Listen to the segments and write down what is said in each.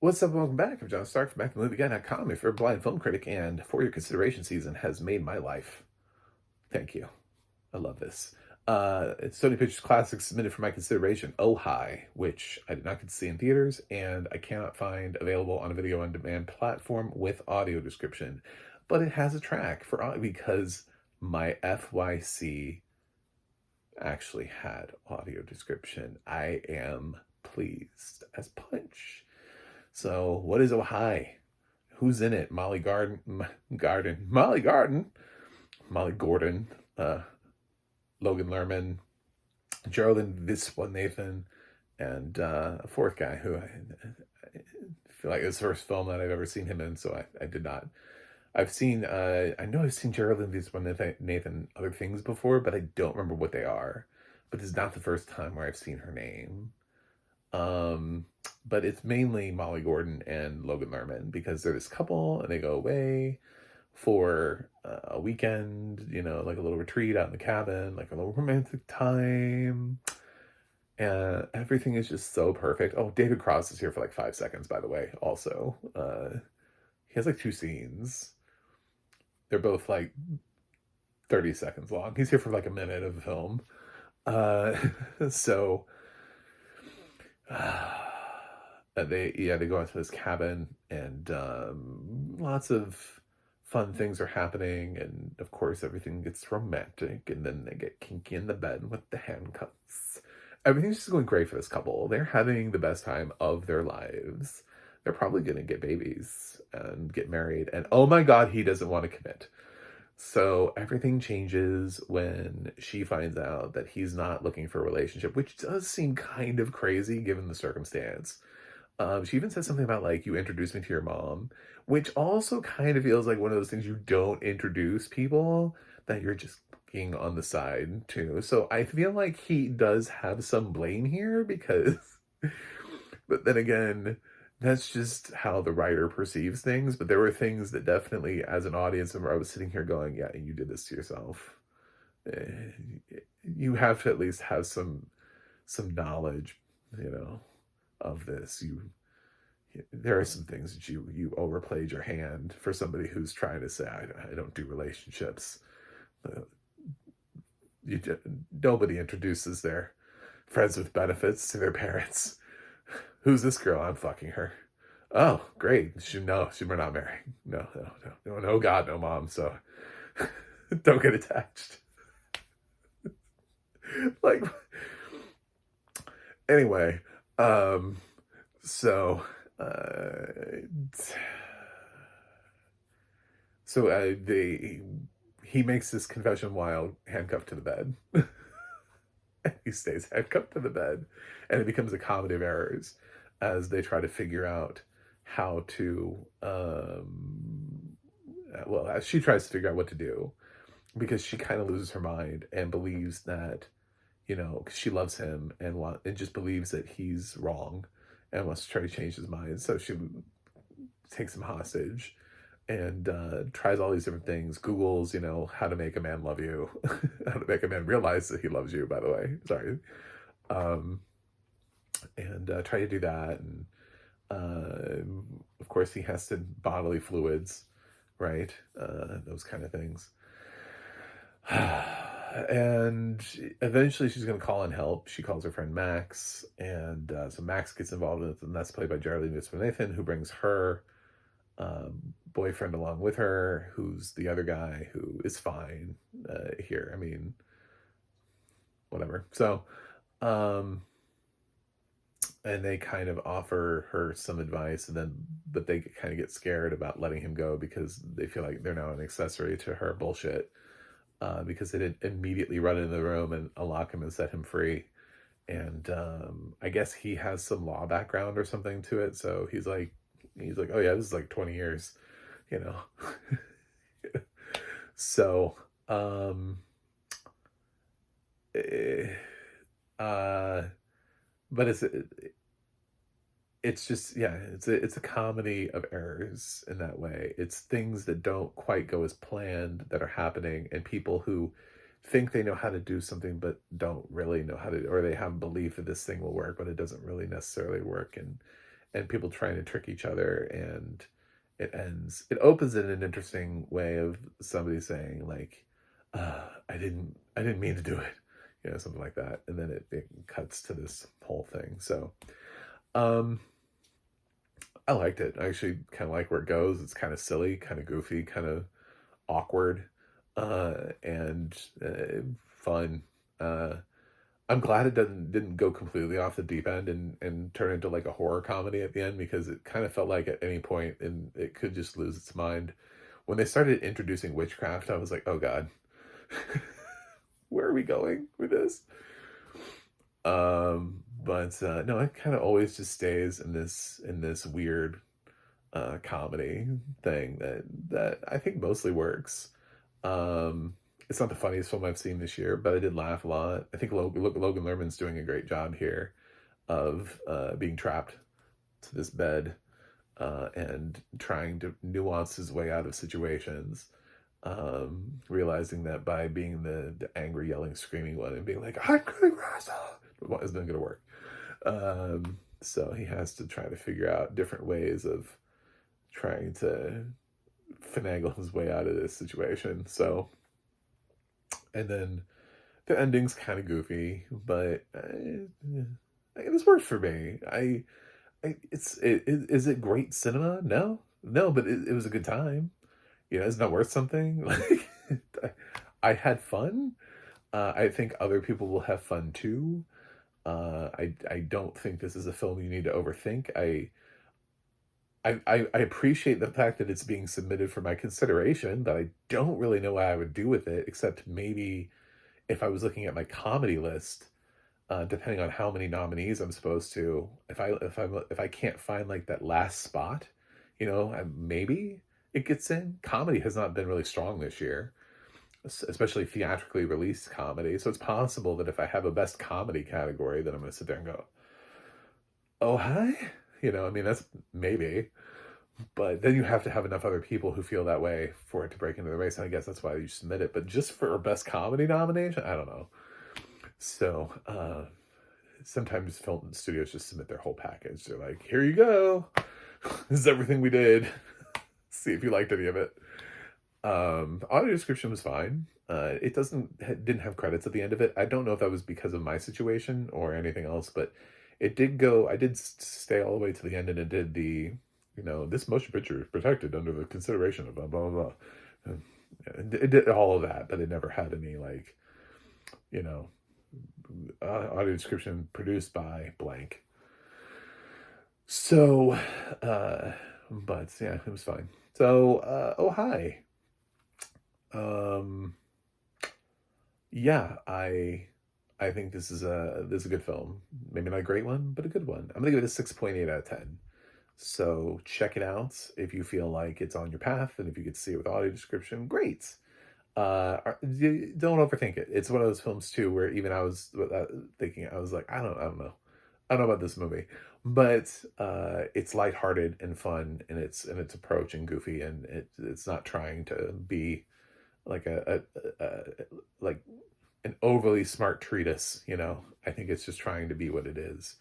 What's up? Welcome back. I'm John Stark from BackTheMovieGuy.com, your favorite blind film critic, and For Your Consideration season has made my life. Thank you. I love this. It's Sony Pictures Classics submitted for my consideration, Oh Hi, which I did not get to see in theaters, and I cannot find available on a video on demand platform with audio description. But it has a track for because my FYC actually had audio description. I am pleased as punch. So, what is Oh Hi? Who's in it? Molly Gordon, Logan Lerman, Geraldine Viswanathan, and a fourth guy who I feel like it's the first film that I've ever seen him in, so I did not. I know I've seen Geraldine Viswanathan other things before, but I don't remember what they are. But this is not the first time where I've seen her name. But it's mainly Molly Gordon and Logan Lerman because they're this couple and they go away for a weekend, like a little retreat out in the cabin, like a little romantic time. And everything is just so perfect. Oh, David Cross is here for like 5 seconds, by the way, also. He has like 2 scenes. They're both like 30 seconds long. He's here for like a minute of the film. So they go out to this cabin and lots of fun things are happening, and of course everything gets romantic, and then they get kinky in the bed with the handcuffs. Everything's just going great for this couple. They're having the best time of their lives. They're probably gonna get babies and get married, and oh my god, he doesn't want to commit. So everything changes when she finds out that he's not looking for a relationship, which does seem kind of crazy given the circumstance. She even says something about, like, you introduced me to your mom, which also kind of feels like one of those things you don't introduce people, that you're just being on the side too. So I feel like he does have some blame here because, but then again, that's just how the writer perceives things. But there were things that definitely, as an audience member, I was sitting here going, yeah, you did this to yourself. You have to at least have some knowledge, of this. There are some things that you overplayed your hand for somebody who's trying to say, I don't do relationships. Nobody introduces their friends with benefits to their parents. Who's this girl? I'm fucking her. Oh, great. We're not married. No, God, no, mom. So don't get attached. Like, anyway, so he makes this confession while handcuffed to the bed. He stays handcuffed to the bed, and it becomes a comedy of errors as they try to figure out how to, as she tries to figure out what to do, because she kind of loses her mind and believes that, because she loves him and just believes that he's wrong and wants to try to change his mind. So she takes him hostage and tries all these different things. Googles, how to make a man love you, how to make a man realize that he loves you, by the way. Sorry. And try to do that. And of course, he has to bodily fluids, right? Those kind of things. And eventually she's going to call in help. She calls her friend Max, and so Max gets involved in it, and that's played by Geraldine Viswanathan, who brings her boyfriend along with her, who's the other guy who is fine here. I mean, whatever. So, and they kind of offer her some advice, but they kind of get scared about letting him go because they feel like they're now an accessory to her bullshit. Because they didn't immediately run into the room and unlock him and set him free. And I guess he has some law background or something to it. So he's like, oh yeah, this is like 20 years, So, but it's just, yeah, it's a comedy of errors in that way. It's things that don't quite go as planned that are happening, and people who think they know how to do something but don't really know how to, or they have belief that this thing will work, but it doesn't really necessarily work. And and people trying to trick each other, and it opens in an interesting way of somebody saying like, I didn't mean to do it, you know, something like that. And then it cuts to this whole thing. So, um, I liked it. I actually kind of like where it goes. It's kind of silly, kind of goofy, kind of awkward, and fun. Uh, I'm glad it didn't go completely off the deep end and turn into like a horror comedy at the end, because it kind of felt like at any point and it could just lose its mind. When they started introducing witchcraft, I was like, oh God, where are we going with this? But no, it kind of always just stays in this weird comedy thing that I think mostly works. It's not the funniest film I've seen this year, but I did laugh a lot. I think Logan Lerman's doing a great job here of being trapped to this bed and trying to nuance his way out of situations. Realizing that by being the angry, yelling, screaming one and being like, I'm gonna isn't going to work. So he has to try to figure out different ways of trying to finagle his way out of this situation. So, and then the ending's kind of goofy, but this worked for me. Is it great cinema? No, no, but it was a good time. You know, it's not worth something. Like, I had fun. I think other people will have fun too. I don't think this is a film you need to overthink. I appreciate the fact that it's being submitted for my consideration, but I don't really know what I would do with it, except maybe if I was looking at my comedy list, depending on how many nominees I'm supposed to, if I can't find like that last spot, you know, maybe it gets in. Comedy has not been really strong this year, especially theatrically released comedy. So it's possible that if I have a best comedy category, then I'm going to sit there and go, oh, hi. You know, I mean, that's maybe, but then you have to have enough other people who feel that way for it to break into the race. And I guess that's why you submit it. But just for a best comedy nomination, I don't know. So, sometimes film studios just submit their whole package. They're like, here you go. This is everything we did. See if you liked any of it. Audio description was fine. It didn't have credits at the end of it. I don't know if that was because of my situation or anything else, but it did go, I did stay all the way to the end, and it did the, you know, this motion picture is protected under the consideration of blah, blah, blah. And it did all of that, but it never had any, like, you know, audio description produced by blank. So, but yeah, it was fine. So, oh, hi. Yeah, I think this is a good film. Maybe not a great one, but a good one. I'm gonna give it a 6.8 out of 10. So check it out if you feel like it's on your path, and if you get to see it with audio description, great. Don't overthink it. It's one of those films too where even I was thinking, I was like, I don't know. I don't know about this movie, but it's lighthearted and fun in its approach and goofy, and it's not trying to be like like an overly smart treatise, you know. I think it's just trying to be what it is,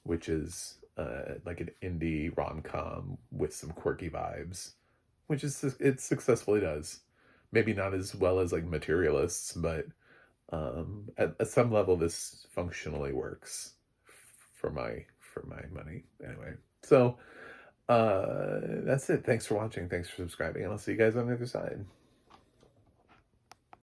which is like an indie rom-com with some quirky vibes, which is it successfully does. Maybe not as well as like Materialists, but at some level this functionally works for my money anyway. So that's it. Thanks for watching. Thanks for subscribing, and I'll see you guys on the other side.